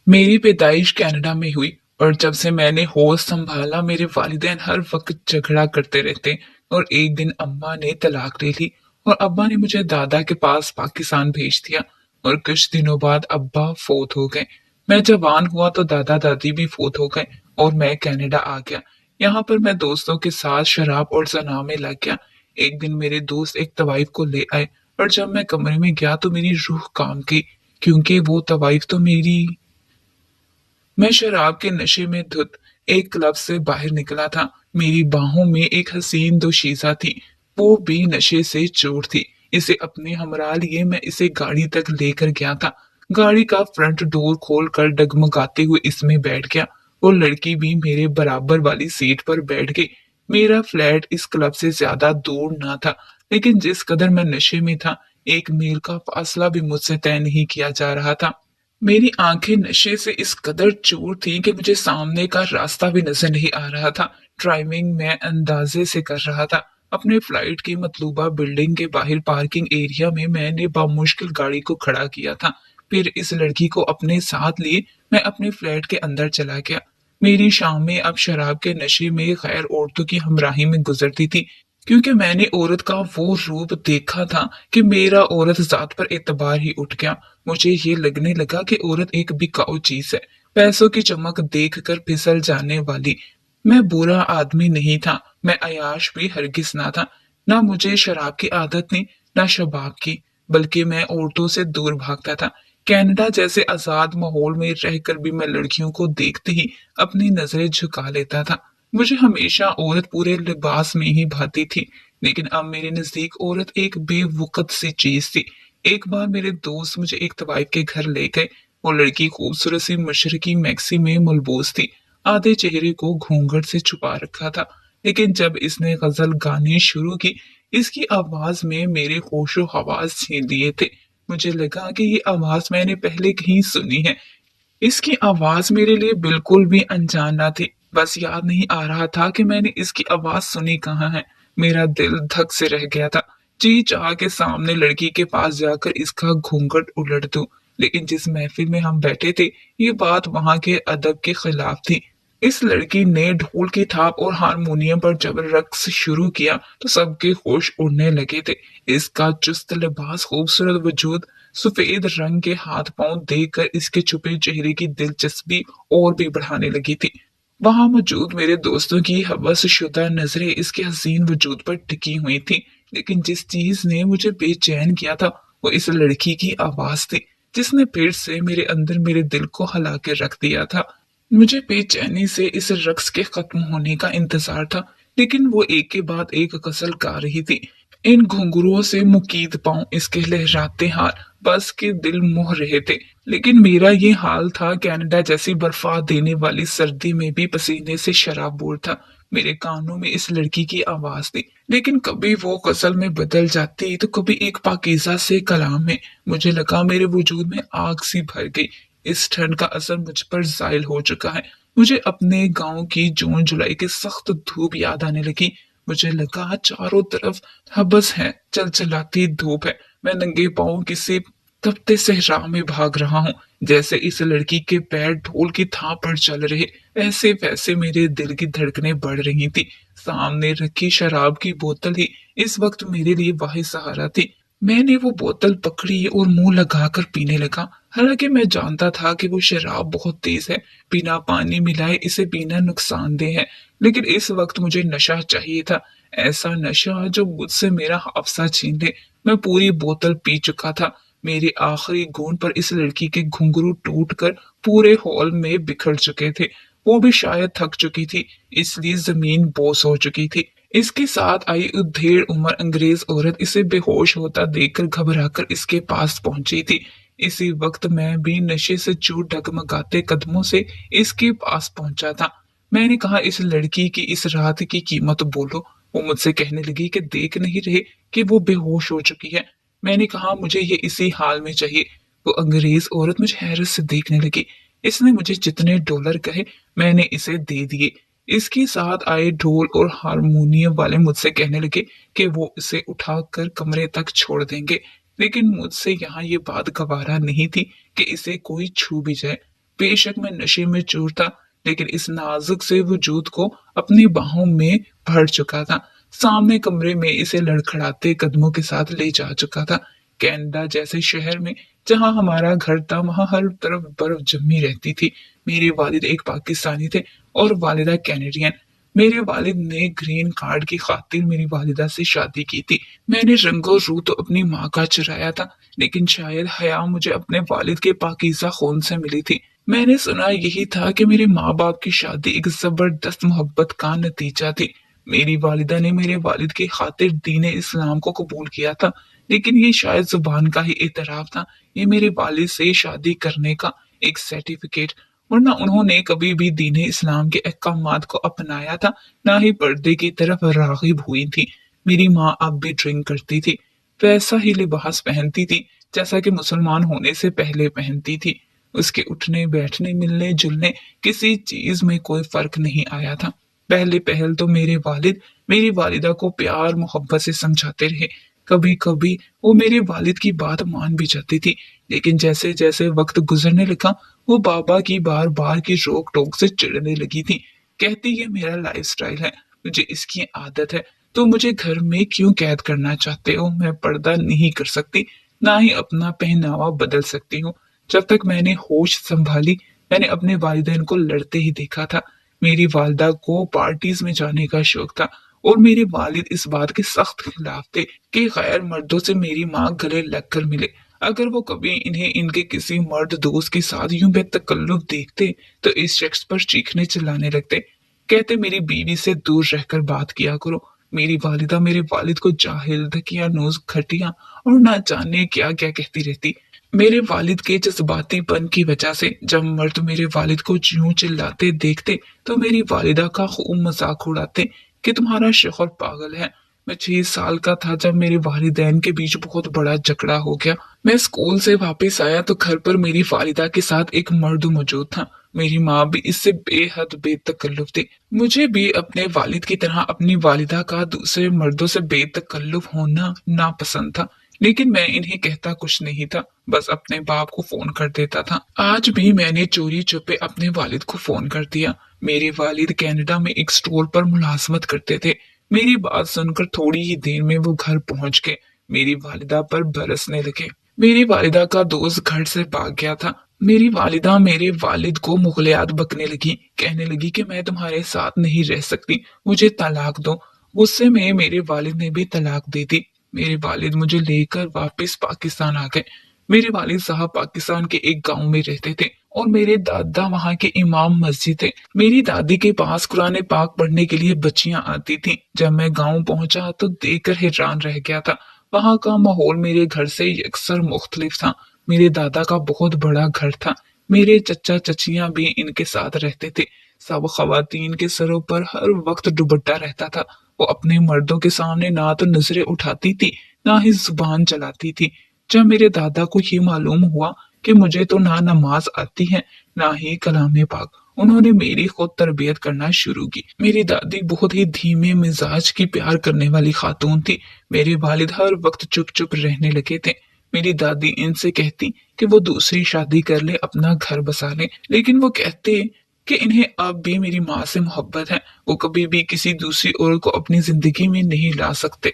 मेरी पैदाइश कनाडा में हुई और जब से मैंने होश संभाला मेरे वालिदैन हर वक्त झगड़ा करते रहते और एक दिन अम्मा ने तलाक ले ली और अब्बा ने मुझे दादा के पास पाकिस्तान भेज दिया और कुछ दिनों बाद अब्बा फोत हो गए। मैं जवान हुआ तो दादा दादी भी फोत हो गए और मैं कनाडा आ गया। यहाँ पर मैं दोस्तों के साथ शराब और जना में लग गया। एक दिन मेरे दोस्त एक तवाइफ को ले आए और जब मैं कमरे में गया तो मेरी रूह काम की क्योंकि वो तवाइफ तो मेरी। मैं शराब के नशे में धुत एक क्लब से बाहर निकला था। मेरी बाहों में एक हसीन दोशीज़ा थी। वो भी नशे से चूर थी। इसे अपने हमरा लिए मैं इसे गाड़ी तक लेकर गया था। गाड़ी का फ्रंट डोर खोलकर डगमगाते हुए इसमें बैठ गया। वो लड़की भी मेरे बराबर वाली सीट पर बैठ गई। मेरा फ्लैट इस क्लब से ज्यादा दूर ना था, लेकिन जिस कदर मैं नशे में था, एक मील का फासला भी मुझसे तय नहीं किया जा रहा था। मेरी आंखें नशे से इस कदर चूर थीं कि मुझे सामने का रास्ता भी नजर नहीं आ रहा था। ड्राइविंग मैं अंदाजे से कर रहा था। अपने फ्लाइट की मतलूबा बिल्डिंग के बाहर पार्किंग एरिया में मैंने बामुश्किल गाड़ी को खड़ा किया था। फिर इस लड़की को अपने साथ लिए मैं अपने फ्लैट के अंदर चला गया। मेरी शामें अब शराब के नशे में गैर औरतों की हमराही में गुजरती थी, क्योंकि मैंने औरत का वो रूप देखा था कि मेरा औरत जात पर एतबार ही उठ गया। मुझे ये लगने लगा कि औरत एक बिकाऊ चीज है, पैसों की चमक देखकर फिसल जाने वाली। मैं बुरा आदमी नहीं था, मैं अयाश भी हरगिज ना था। ना मुझे शराब की आदत थी, ना शबाब की, बल्कि मैं औरतों से दूर भागता था। कनाडा जैसे आजाद माहौल में रहकर भी मैं लड़कियों को देखते ही अपनी नजरें झुका लेता था। मुझे हमेशा औरत पूरे लिबास में ही भाती थी, लेकिन अब मेरे नजदीक औरत एक बेवकूफ सी चीज थी। एक बार मेरे दोस्त मुझे एक तवाइफ के घर ले गए। वो लड़की खूबसूरत सी मशरकी मैक्सी में मलबूस थी। आधे चेहरे को घूंघट से छुपा रखा था, लेकिन जब इसने गजल गानी शुरू की, इसकी आवाज में मेरे होशो हवास छीन लिए थे। मुझे लगा कि ये आवाज मैंने पहले कहीं सुनी है। इसकी आवाज मेरे लिए बिल्कुल भी अनजान ना थी। बस याद नहीं आ रहा था कि मैंने इसकी आवाज सुनी कहाँ है। मेरा दिल धक से रह गया था। जी चाह के सामने लड़की के पास जाकर इसका घूंघट उलट दूं, लेकिन जिस महफिल में हम बैठे थे, ये बात वहां के अदब के खिलाफ थी। इस लड़की ने ढोल की थाप और हारमोनियम पर जब रक्स शुरू किया तो सबके होश उड़ने लगे थे। इसका चुस्त लिबास, खूबसूरत वजूद, सफेद रंग के हाथ पांव देखकर इसके छुपे चेहरे की दिलचस्पी और भी बढ़ाने लगी थी। वहां मौजूद मेरे दोस्तों की हवस शुदा नजरें इसके हसीन वजूद पर टिकी हुई थी, लेकिन जिस चीज ने मुझे बेचैन किया था वो इस लड़की की आवाज थी, जिसने फिर से मेरे अंदर मेरे दिल को हिला के रख दिया था। मुझे बेचैनी से इस रक्स के खत्म होने का इंतजार था, लेकिन वो एक के बाद एक गजल गा रही थी। इन घुंघरुओं से मुकीद पांव इसके लहराते हाथ बस के दिल मोह रहे थे। लेकिन मेरा ये हाल था कनाडा जैसी बर्फा देने वाली सर्दी में भी पसीने से शराबोर था। मेरे कानों में इस लड़की की आवाज थी, लेकिन कभी वो गजल में बदल जाती तो कभी एक पाकीज़ा से कलाम में। मुझे लगा मेरे वजूद में आग सी भर गई। इस ठंड का असर मुझ पर जायल हो चुका है। मुझे अपने गांव की जून जुलाई की सख्त धूप याद आने लगी। मुझे लगा चारों तरफ हबस है, चलचलाती धूप है। मैं नंगे पांव किसी तपते सहरा में भाग रहा हूँ। जैसे इस लड़की के पैर ढोल की थाप पर चल रहे, ऐसे वैसे मेरे दिल की धड़कनें बढ़ रही थी। सामने रखी शराब की बोतल ही इस वक्त मेरे लिए वाहिद सहारा थी। मैंने वो बोतल पकड़ी और मुंह लगाकर पीने लगा। हालांकि मैं जानता था कि वो शराब बहुत तेज है, बिना पानी मिलाए इसे पीना नुकसानदेह है, लेकिन इस वक्त मुझे नशा चाहिए था। ऐसा नशा जो मुझसे मेरा हाफसा छीन ले। मैं पूरी बोतल पी चुका था। मेरी आखिरी घूंट पर इस लड़की के घुंघरू टूटकर पूरे हॉल में बिखर चुके थे। वो भी शायद थक चुकी थी, इसलिए जमीन बोस हो चुकी थी। इसके साथ आई उधेड़ उम्र अंग्रेज औरत इसे बेहोश होता देखकर घबराकर इसके पास पहुंची थी। इसी वक्त मैं भी नशे से चूर डगमगाते कदमों से इसके पास पहुंचा था। मैंने कहा, इस लड़की की इस रात की कीमत बोलो। वो मुझसे कहने लगी कि देख नहीं रहे कि वो बेहोश हो चुकी है। मैंने कहा, मुझे ये इसी हाल में चाहिए। वो अंग्रेज औरत मुझे हैरत से देखने लगी। इसने मुझे जितने डॉलर कहे मैंने इसे दे दिए। इसके साथ आए ढोल और हारमोनियम वाले मुझसे कहने लगे कि वो इसे उठाकर कमरे तक छोड़ देंगे, लेकिन मुझसे यहाँ ये बात गवारा नहीं थी कि इसे कोई छू भी जाए। बेशक मैं नशे में चूर था, लेकिन इस नाजुक से वजूद को अपनी बाहों में भर चुका था। सामने कमरे में इसे लड़खड़ाते कदमों के साथ ले जा चुका था। कनाडा जैसे शहर में जहां हमारा घर था, वहां हर तरफ बर्फ जमी रहती थी। मेरे वालिद एक पाकिस्तानी थे और वालिदा कैनेडियन। मेरे वालिद ने ग्रीन कार्ड की खातिर मेरी वालिदा से शादी की थी। मैंने रंगो रू तो अपनी माँ का चुराया था, लेकिन शायद हया मुझे अपने वालिद के पाकीज़ा खून से मिली थी। मैंने सुना यही था कि मेरे माँ बाप की शादी एक जबरदस्त मोहब्बत का नतीजा थी। मेरी वालिदा ने मेरे वालिद की खातिर दीन इस्लाम को कबूल किया था, लेकिन ये शायद जुबान का ही एतराफ था। ये मेरे वालिद से शादी करने का एक सर्टिफिकेट, वरना उन्होंने कभी भी दीन इस्लाम के अहकामात को अपनाया था, ना ही पर्दे की तरफ राग़िब हुई थी। मेरी माँ अब भी ड्रिंक करती थी, वैसा ही लिबास पहनती थी जैसा कि मुसलमान होने से पहले पहनती थी। उसके उठने बैठने मिलने जुलने किसी चीज में कोई फर्क नहीं आया था। पहले पहल तो मेरे वालिद मेरी वालिदा को प्यार मोहब्बत से समझाते रहे। कभी कभी वो मेरे वालिद की बात मान भी जाती थी, लेकिन जैसे जैसे वक्त गुजरने लगा वो बाबा की बार बार की रोक टोक से चिढ़ने लगी थी। कहती ये मेरा लाइफ स्टाइल है, मुझे इसकी आदत है, तो मुझे घर में क्यों कैद करना चाहते हो? मैं पर्दा नहीं कर सकती, ना ही अपना पहनावा बदल सकती हूँ। जब तक मैंने होश संभाली, मैंने अपने वालिदैन को लड़ते ही देखा था। मेरी वालिदा को पार्टीज में जाने का शौक था और मेरे वालिद इस बात के सख्त खिलाफ थे कि गैर मर्दों से मेरी माँ गले लगकर मिले। अगर वो कभी इन्हें इनके किसी मर्द दोस्त के साथ यूं बेतकल्लुफ देखते तो इस शख्स पर चीखने चिल्लाने लगते। कहते मेरी बीवी से दूर रहकर बात किया करो। मेरी वालिदा मेरे वालिद को जाहिल, दकियानूस, घटिया और ना जाने क्या क्या कहती रहती। मेरे वालिद के जज्बातीपन की वजह से जब मर्द मेरे वालिद को यूं चिल्लाते देखते तो मेरी वालिदा का खूब मजाक उड़ाते कि तुम्हारा शौहर पागल है। मैं 6 साल का था जब मेरे वालिदैन के बीच बहुत बड़ा झगड़ा हो गया। मैं स्कूल से वापस आया तो घर पर मेरी वालिदा के साथ एक मर्द मौजूद था। मेरी माँ भी इससे बेहद बेतकल्लुफ थी। मुझे भी अपने वालिद की तरह अपनी वालिदा का दूसरे मर्दों से बेतकल्लुफ होना नापसंद था, लेकिन मैं इन्हें कहता कुछ नहीं था, बस अपने बाप को फोन कर देता था। आज भी मैंने चोरी छुपे अपने वालिद को फोन कर दिया। मेरे वालिद कनाडा में एक स्टोर पर मुलाजमत करते थे। मेरी बात सुनकर थोड़ी ही देर में वो घर पहुंच गए। मेरी वालिदा पर बरसने लगे। मेरी वालिदा का दोस्त घर से भाग गया था। मेरी वालिदा मेरे वालिद को मुगलियात बकने लगी, कहने लगी कि मैं तुम्हारे साथ नहीं रह सकती, मुझे तलाक दो। गुस्से में मेरे वालिद ने भी तलाक दे दी। मेरे वालिद मुझे लेकर वापस पाकिस्तान आ गए। मेरे वालिद साहब पाकिस्तान के एक गांव में रहते थे और मेरे दादा वहां के इमाम मस्जिद थे। मेरी दादी के पास कुरान पाक पढ़ने के लिए बच्चियां आती थीं। जब मैं गांव पहुंचा तो देखकर हैरान रह गया था। वहां का माहौल मेरे घर से यकसर मुख्तलिफ था। मेरे दादा का बहुत बड़ा घर था। मेरे चचा चचियां भी इनके साथ रहते थे। सब खवातीन के सरों पर हर वक्त दुपट्टा रहता था। वो अपने मर्दों के सामने ना तो नजरें उठाती थी, ना ही जुबान चलाती थी। जब मेरे दादा को ये मालूम हुआ कि मुझे तो ना नमाज आती है, ना ही कलाम पाक, उन्होंने मेरी खुद तरबियत करना शुरू की। मेरी दादी बहुत ही धीमे मिजाज की प्यार करने वाली खातून थी। मेरे वालिद हर वक्त चुप चुप रहने लगे थे। मेरी दादी इनसे कहती कि वो दूसरी शादी कर ले, अपना घर बसा ले, लेकिन वो कहते कि इन्हें अब भी मेरी माँ से मोहब्बत है। वो कभी भी किसी दूसरी औरत को अपनी जिंदगी में नहीं ला सकते।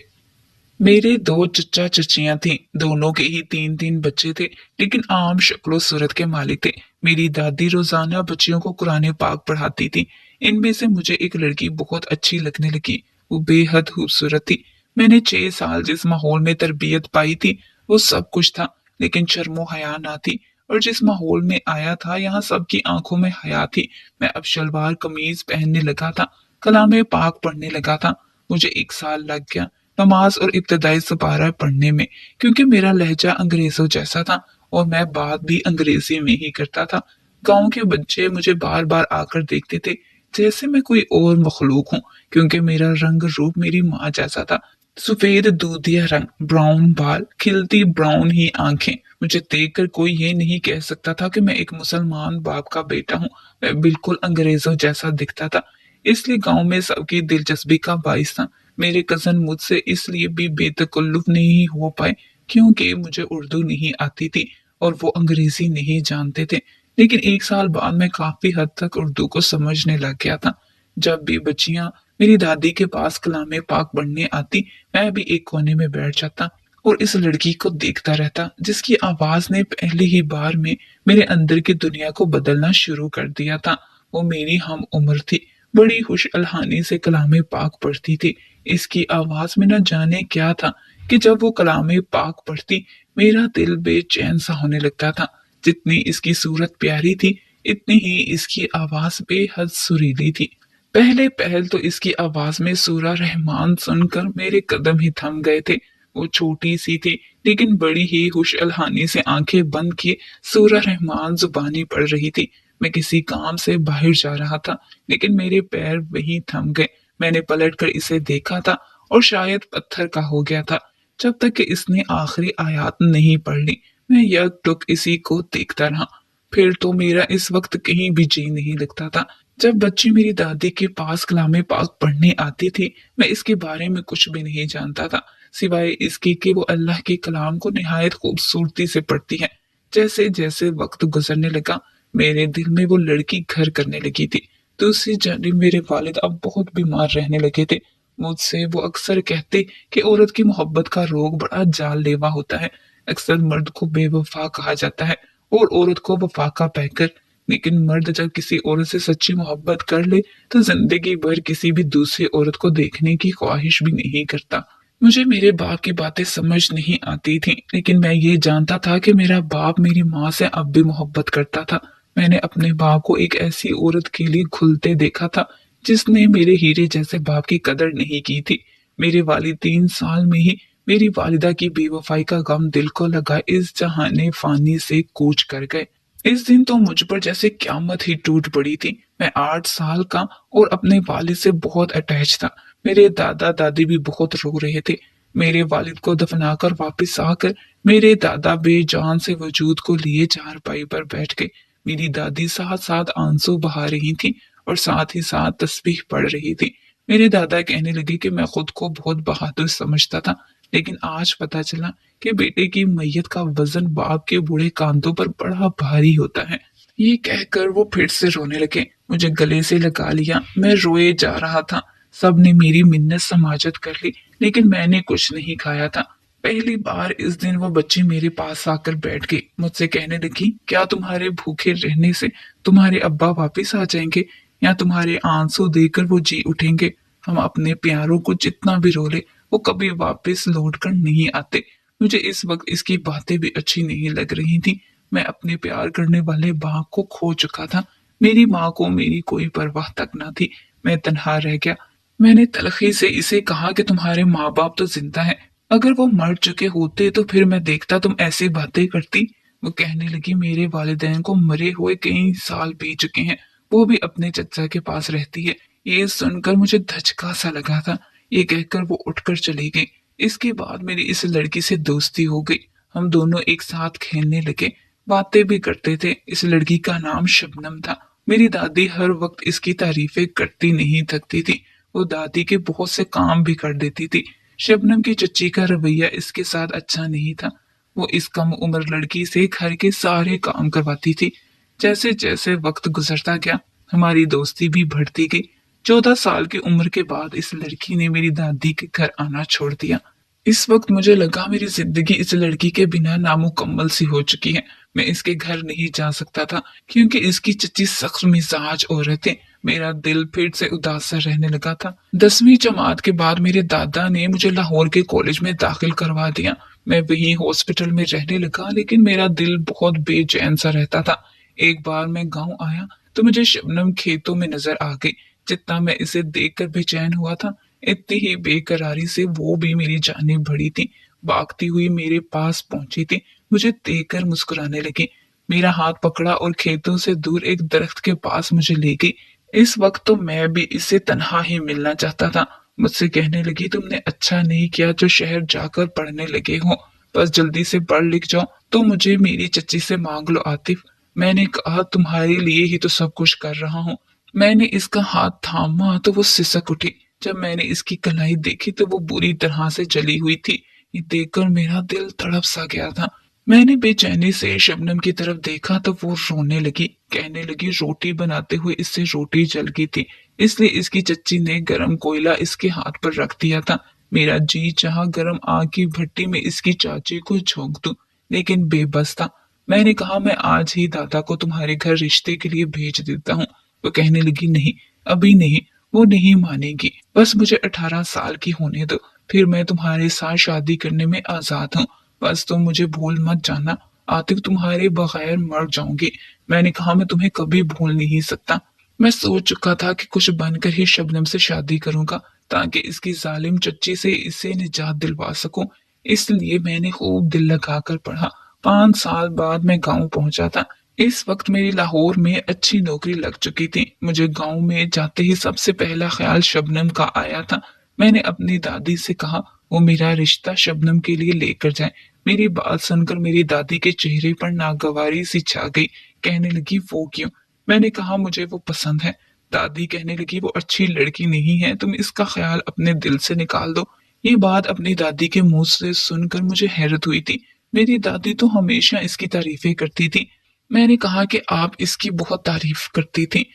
मेरे दो चचा चचियां थीं, दोनों के ही 3-3 बच्चे थे, लेकिन आम शक्लो सूरत के मालिक थे। मेरी दादी रोजाना बच्चियों को कुरान पाक पढ़ाती थी। इनमें से मुझे एक लड़की बहुत अच्छी लगने लगी। वो बेहद खूबसूरत थी। मैंने 6 साल जिस माहौल में तरबियत पाई थी वो सब कुछ था, लेकिन शर्मो हया ना थी। और जिस माहौल में आया था यहाँ सबकी आंखों में हया थी। मैं अब शलवार कमीज पहनने लगा था, कलाम पाक पढ़ने लगा था। मुझे 1 साल लग गया नमाज और इब्तदाई सपारा पढ़ने में, क्योंकि मेरा लहजा अंग्रेजों जैसा था और मैं बात भी अंग्रेजी में ही करता था। गांव के बच्चे मुझे बार बार आकर देखते थे जैसे मैं कोई और मखलूक हूँ, क्योंकि मेरा रंग रूप मेरी माँ जैसा था। सफेद दूधिया रंग, ब्राउन बाल, खिलती ब्राउन ही आंखें। मुझे देखकर कोई ये नहीं कह सकता था कि मैं एक मुसलमान बाप का बेटा हूँ। मैं बिल्कुल अंग्रेजों जैसा दिखता था, इसलिए गांव में सबकी दिलचस्पी का बाइस था। मेरे कजन मुझसे इसलिए भी बेतकल्लुफ नहीं हो पाए क्योंकि मुझे उर्दू नहीं आती थी और वो अंग्रेजी नहीं जानते थे। लेकिन 1 साल बाद मैं काफी हद तक उर्दू को समझने लग गया था। जब भी बच्चियां मेरी दादी के पास कलामे पाक पढ़ने आती, मैं भी एक कोने में बैठ जाता और इस लड़की को देखता रहता जिसकी आवाज ने पहली ही बार में मेरे अंदर की दुनिया को बदलना शुरू कर दिया था। वो मेरी हम उम्र थी, बड़ी खुश अलहानी से कलामे पाक पढ़ती थी। इसकी आवाज में न जाने क्या था कि जब वो कलामे पाक पढ़ती, मेरा दिल बेचैन सा होने लगता था। जितनी इसकी सूरत प्यारी थी, इतनी ही इसकी आवाज बेहद सुरीली थी। पहले पहल तो इसकी आवाज में सूरा रहमान सुनकर मेरे कदम ही थम गए थे। वो छोटी सी थी, लेकिन बड़ी ही खुश अलहानी से आंखें बंद किए सूरा रहमान जुबानी पढ़ रही थी। मैं किसी काम से बाहर जा रहा था, लेकिन मेरे पैर वहीं थम गए। मैंने पलटकर इसे देखा था और शायद पत्थर का हो गया था जब तक कि इसने आखिरी आयत नहीं पढ़ ली। मैं यकटुक इसी को देखता रहा। फिर तो मेरा इस वक्त कहीं भी जी नहीं लगता था। जब बच्ची मेरी दादी के पास कलामे पाक पढ़ने आती थी, मैं इसके बारे में कुछ भी नहीं जानता था, सिवाय इसके कि वो अल्लाह के कलाम को निहायत खूबसूरती से पढ़ती है। जैसे जैसे वक्त गुजरने लगा, मेरे दिल में वो लड़की घर करने लगी थी। दूसरी जानिब मेरे वालिद अब बहुत बीमार रहने लगे थे। मुझसे वो अक्सर कहते कि औरत की मोहब्बत का रोग बड़ा जानलेवा होता है। अक्सर मर्द को बेवफा कहा जाता है और औरत को वफा का पैकर। लेकिन मर्द जब किसी औरत से सच्ची मोहब्बत कर ले तो जिंदगी भर किसी भी दूसरी औरत को देखने की ख्वाहिश भी नहीं करता। मुझे मेरे बाप की बातें समझ नहीं आती थी, लेकिन मैं ये जानता था कि मेरा बाप मेरी माँ से अब भी मोहब्बत करता था। मैंने अपने बाप को एक ऐसी औरत के लिए घुलते देखा था जिसने मेरे हीरे जैसे बाप की कदर नहीं की थी। मेरे वालिद 3 साल में ही मेरी वालिदा की बेवफाई का गम दिल को लगा इस जहाने फानी से कूच कर गए। इस दिन तो मुझ पर जैसे क्यामत ही टूट पड़ी थी। मैं 8 साल का और अपने वालिद से बहुत अटैच था। मेरे दादा दादी भी बहुत रो रहे थे। मेरे वालिद को दफनाकर वापस आकर मेरे दादा बेजान से वजूद को लिए चारपाई पर बैठ गए। मेरी दादी साथ साथ आंसू बहा रही थी और साथ ही साथ तस्बीह पढ़ रही थी। मेरे दादा कहने लगे कि मैं खुद को बहुत बहादुर समझता था, लेकिन आज पता चला कि बेटे की मैयत का वजन बाप के बूढ़े कांधों पर बड़ा भारी होता है। ये कहकर वो फिर से रोने लगे। मुझे गले से लगा लिया। मैं रोए जा रहा था। सबने मेरी मिन्नत समाजत कर ली, लेकिन मैंने कुछ नहीं खाया था। पहली बार इस दिन वो बच्ची मेरे पास आकर बैठ गई। मुझसे कहने लगी, क्या तुम्हारे भूखे रहने से तुम्हारे अब्बा वापिस आ जाएंगे या तुम्हारे आंसू देकर वो जी उठेंगे? हम अपने प्यारों को जितना भी रोले, वो कभी वापस लौट कर नहीं आते। मुझे इस वक्त इसकी बातें भी अच्छी नहीं लग रही थी। मैं अपने प्यार करने वाले बाप को खो चुका था। मेरी माँ को मेरी कोई परवाह तक न थी। मैं तन्हा रह गया। मैंने तलखी से इसे कहा कि तुम्हारे माँ बाप तो जिंदा हैं। अगर वो मर चुके होते तो फिर मैं देखता तुम ऐसी बातें करती। वो कहने लगी, मेरे वालिदैन को मरे हुए कई साल बीत चुके हैं। वो भी अपने चचा के पास रहती है। ये सुनकर मुझे धचका सा लगा था। ये कहकर वो उठकर चली गई। इसके बाद मेरी इस लड़की से दोस्ती हो गई। हम दोनों एक साथ खेलने लगे, बातें भी करते थे। इस लड़की का नाम शबनम था। मेरी दादी हर वक्त इसकी तारीफें करती नहीं थकती थी। वो दादी के बहुत से काम भी कर देती थी। शबनम की चच्ची का रवैया इसके साथ अच्छा नहीं था। वो इस कम उम्र लड़की से घर के सारे काम करवाती थी। जैसे जैसे वक्त गुजरता गया, हमारी दोस्ती भी बढ़ती गई। 14 साल की उम्र के बाद इस लड़की ने मेरी दादी के घर आना छोड़ दिया। इस वक्त मुझे लगा मेरी जिंदगी इस लड़की के बिना नामुकम्मल सी हो चुकी है। मैं इसके घर नहीं जा सकता था क्योंकि इसकी चच्ची सख्त मिजाज औरत है। मेरा दिल फिर से उदास सा रहने लगा था। 10वीं जमात के बाद मेरे दादा ने मुझे लाहौर के कॉलेज में दाखिल करवा दिया। मैं वहीं हॉस्पिटल में रहने लगा, लेकिन मेरा दिल बहुत बेचैन सा रहता था। एक बार मैं गांव आया तो मुझे शबनम खेतों में नजर आ गई। जितना मैं इसे देखकर बेचैन हुआ था, इतनी ही बेकरारी से वो भी मेरी जाने बढ़ी थी। भागती हुई मेरे पास पहुंची थी। मुझे देखकर मुस्कुराने लगी। मेरा हाथ पकड़ा और खेतों से दूर एक दरख्त के पास मुझे ले गई। इस वक्त तो मैं भी इससे तन्हा ही मिलना चाहता था। मुझसे कहने लगी, तुमने अच्छा नहीं किया जो शहर जाकर पढ़ने लगे हो। बस जल्दी से पढ़ लिख जाओ तो मुझे मेरी चच्ची से मांग लो आतिफ। मैंने कहा, तुम्हारे लिए ही तो सब कुछ कर रहा हूँ। मैंने इसका हाथ थामा तो वो सिसक उठी। जब मैंने इसकी कलाई देखी तो वो बुरी तरह से जली हुई थी। ये देखकर मेरा दिल तड़प सा गया था। मैंने बेचैनी से शबनम की तरफ देखा तो वो रोने लगी। कहने लगी रोटी बनाते हुए इससे रोटी जल गई थी, इसलिए इसकी चच्ची ने गरम कोयला इसके हाथ पर रख दिया था। मेरा जी चाहा गरम आग की भट्टी में इसकी चाची को झोंक दूं, लेकिन बेबस था। मैंने कहा मैं आज ही दादा को तुम्हारे घर रिश्ते के लिए भेज देता हूँ। वो कहने लगी नहीं, अभी नहीं। वो नहीं मानेगी। बस मुझे 18 साल की होने दो, फिर मैं तुम्हारे साथ शादी करने में आजाद हूँ। बस तुम मुझे भूल मत जाना। आतिफ तुम्हारे बगैर मर जाऊंगी। मैंने कहा मैं तुम्हें कभी भूल नहीं सकता। मैं सोच चुका था कि कुछ बनकर ही शबनम से शादी करूंगा, ताकि इसकी जालिम चच्ची से इसे निजात दिलवा सकूं। इसलिए मैंने खूब दिल लगाकर पढ़ा। 5 साल बाद मैं गांव पहुंचा था। इस वक्त मेरी लाहौर में अच्छी नौकरी लग चुकी थी। मुझे गांव में जाते ही सबसे पहला ख्याल शबनम का आया था। मैंने अपनी दादी से कहा वो मेरा रिश्ता शबनम के लिए लेकर जाए। मेरी बात सुनकर मेरी दादी के चेहरे पर नागवारी सी छा गई। कहने लगी वो क्यों? मैंने कहा मुझे वो पसंद है। दादी कहने लगी वो अच्छी लड़की नहीं है, तुम इसका ख्याल अपने दिल से निकाल दो। ये बात अपनी दादी के मुंह से सुनकर मुझे हैरत हुई थी। मेरी दादी तो हमेशा इसकी तारीफें करती थी। मैंने कहा कि आप इसकी बहुत तारीफ करती थी।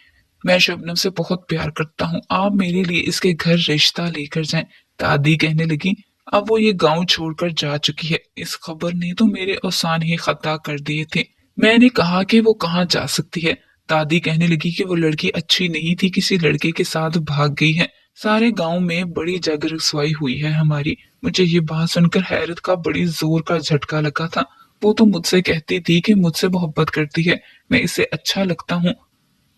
मैं शबनम से बहुत प्यार करता हूँ, आप मेरे लिए इसके घर रिश्ता लेकर जाएं। दादी कहने लगी अब वो ये गांव छोड़कर जा चुकी है। इस खबर ने तो मेरे औसान ही खता कर दिए थे। मैंने कहा कि वो कहाँ जा सकती है। दादी कहने लगी कि वो लड़की अच्छी नहीं थी, किसी लड़के के साथ भाग गई है। सारे गांव में बड़ी जग रसवाई हुई है हमारी। मुझे ये बात सुनकर हैरत का बड़ी जोर का झटका लगा था। वो तो मुझसे कहती थी कि मुझसे मोहब्बत करती है, मैं इसे अच्छा लगता हूँ।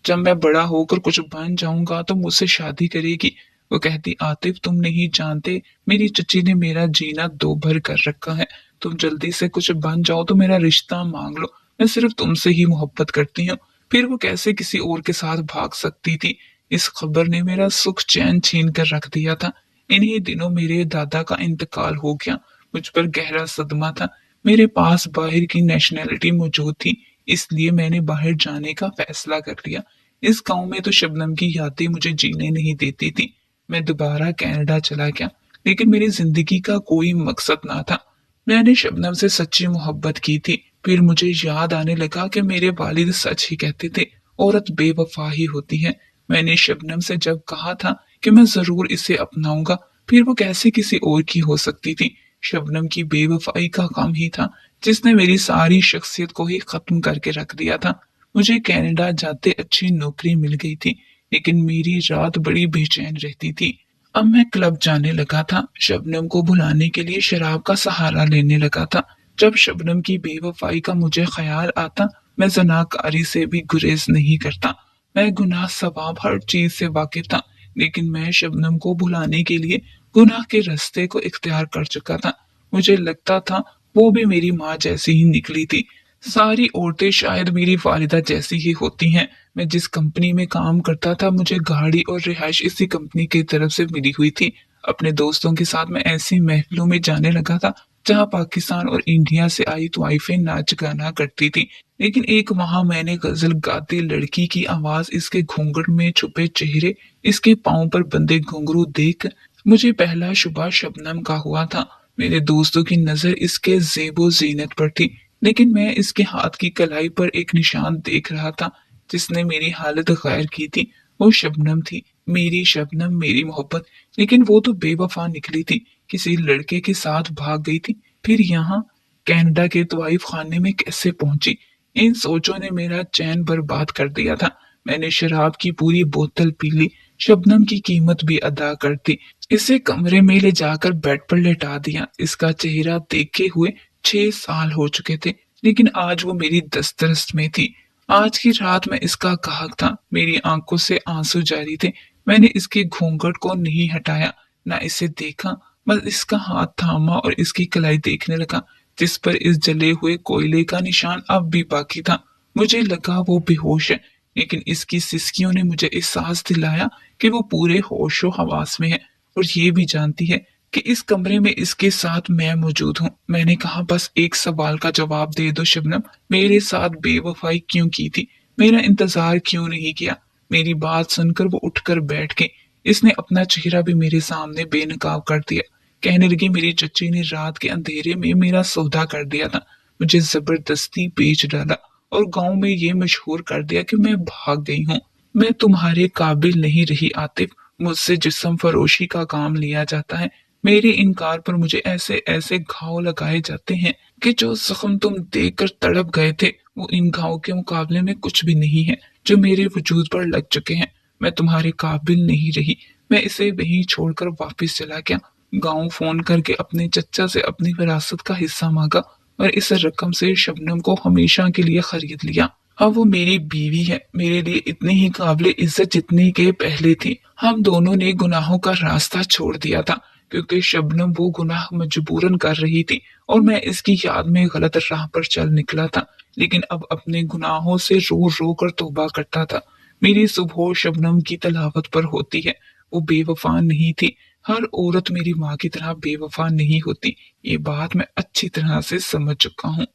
जब मैं बड़ा होकर कुछ बन जाऊंगा तो मुझसे शादी करेगी। वो कहती आतिफ तुम नहीं जानते, मेरी चची ने मेरा जीना दो भर कर रखा है। तुम जल्दी से कुछ बन जाओ तो मेरा रिश्ता मांग लो। मैं सिर्फ तुमसे ही मोहब्बत करती हूँ। फिर वो कैसे किसी और के साथ भाग सकती थी? इस खबर ने मेरा सुख चैन छीन कर रख दिया था। इन्हीं दिनों मेरे दादा का इंतकाल हो गया। मुझ पर गहरा सदमा था। मेरे पास बाहर की नेशनैलिटी मौजूद थी, इसलिए मैंने बाहर जाने का फैसला कर लिया। इस गांव में तो शबनम की यादें मुझे जीने नहीं देती थी। मैं दोबारा कनाडा चला गया, लेकिन मेरी जिंदगी का कोई मकसद ना था। मैंने शबनम से सच्ची मोहब्बत की थी। फिर मुझे याद आने लगा कि मेरे वालिद सच ही कहते थे, औरत बेवफा ही होती है। मैंने शबनम से जब कहा था कि मैं जरूर इसे अपनाऊंगा, फिर वो कैसे किसी और की हो सकती थी? शबनम की बेवफाई का काम ही था जिसने मेरी सारी शख्सियत को ही खत्म करके रख दिया था। मुझे कनाडा जाते अच्छी नौकरी मिल गई थी, लेकिन मेरी रात बड़ी बेचैन रहती थी। अब मैं क्लब जाने लगा था, शबनम को भुलाने के लिए शराब का सहारा लेने लगा था। जब शबनम की बेवफाई का मुझे ख्याल आता, मैं जनाकारी से भी गुरेज नहीं करता। मैं गुनाह सवाब हर चीज से वाकिफ था, लेकिन मैं शबनम को भुलाने के लिए गुनाह के रास्ते को इख्तियार कर चुका था। मुझे लगता था वो भी मेरी माँ जैसी ही निकली थी। सारी औरतें शायद मेरी वालिदा जैसी ही होती हैं। मैं जिस कंपनी में काम करता था, मुझे गाड़ी और रिहाइश इसी कंपनी की तरफ से मिली हुई थी। अपने दोस्तों के साथ मैं ऐसी महफिलों में जाने लगा था जहाँ पाकिस्तान और इंडिया से आई तवाइफें नाच गाना करती थी। लेकिन एक वहां मैंने गजल गाती लड़की की आवाज, इसके घूंघट में छुपे चेहरे, इसके पाँव पर बंधे घुंघरू देख मुझे पहला शुबा शबनम का हुआ था। मेरे दोस्तों की नजर इसके जेबो जीनत पर थी, लेकिन मैं इसके हाथ की कलाई पर एक निशान देख रहा था जिसने मेरी हालत गैर की थी। वो शबनम थी, मेरी शबनम, मेरी मोहब्बत। लेकिन वो तो बेवफा निकली थी, किसी लड़के के साथ भाग गई थी। फिर यहाँ कनाडा के तवाइफ खाने में कैसे पहुंची? इन सोचों ने मेरा चैन बर्बाद कर दिया था। मैंने शराब की पूरी बोतल पी ली, शबनम की कीमत भी अदा कर दी। इसे कमरे में ले जाकर बेड पर लेटा दिया। इसका चेहरा देखे हुए 6 साल हो चुके थे, लेकिन आज वो मेरी दस्तरस में थी। आज की रात मैं इसका गाहक था, मेरी आंखों से आंसू जारी थे। मैंने इसके घूंघट को नहीं हटाया, ना इसे देखा, बस इसका हाथ थामा और इसकी कलाई देखने लगा, जिस पर इस जले हुए कोयले का निशान अब भी बाकी था। मुझे लगा वो बेहोश है, लेकिन इसकी सिसकियों ने मुझे एहसास दिलाया कि वो पूरे होशो हवास में है और ये भी जानती है कि इस कमरे में इसके साथ मैं मौजूद हूँ। मैंने कहा बस एक सवाल का जवाब दे दो शबनम, मेरे साथ बेवफाई क्यों की थी? मेरा इंतजार क्यों नहीं किया? मेरी बात सुनकर वो उठकर बैठ गई। इसने अपना चेहरा भी मेरे सामने बेनकाब कर दिया। कहने लगी मेरी चच्ची ने रात के अंधेरे में मेरा सौदा कर दिया था। मुझे जबरदस्ती बेच डाला और गांव में ये मशहूर कर दिया कि मैं भाग गई हूँ। मैं तुम्हारे काबिल नहीं रही आतिफ, मुझसे जिस्म फरोशी का काम लिया जाता है। मेरे इनकार पर मुझे ऐसे ऐसे घाव लगाए जाते हैं कि जो जख्म तुम देखकर तड़प गए थे वो इन घाव के मुकाबले में कुछ भी नहीं है जो मेरे वजूद पर लग चुके हैं। मैं तुम्हारे काबिल नहीं रही। मैं इसे वहीं छोड़कर वापस चला गया। गांव फोन करके अपने चचा से अपनी विरासत का हिस्सा मांगा और इस रकम से शबनम को हमेशा के लिए खरीद लिया। अब वो मेरी बीवी है, मेरे लिए इतनी ही काबिल इज्जत जितनी के पहले थी। हम दोनों ने गुनाहों का रास्ता छोड़ दिया था क्योंकि शबनम वो गुनाह मजबूरन कर रही थी और मैं इसकी याद में गलत राह पर चल निकला था। लेकिन अब अपने गुनाहों से रो रो कर तौबा करता था। मेरी सुबह शबनम की तलावत पर होती है। वो बेवफा नहीं थी। हर औरत मेरी माँ की तरह बेवफा नहीं होती। ये बात मैं अच्छी तरह से समझ चुका हूँ।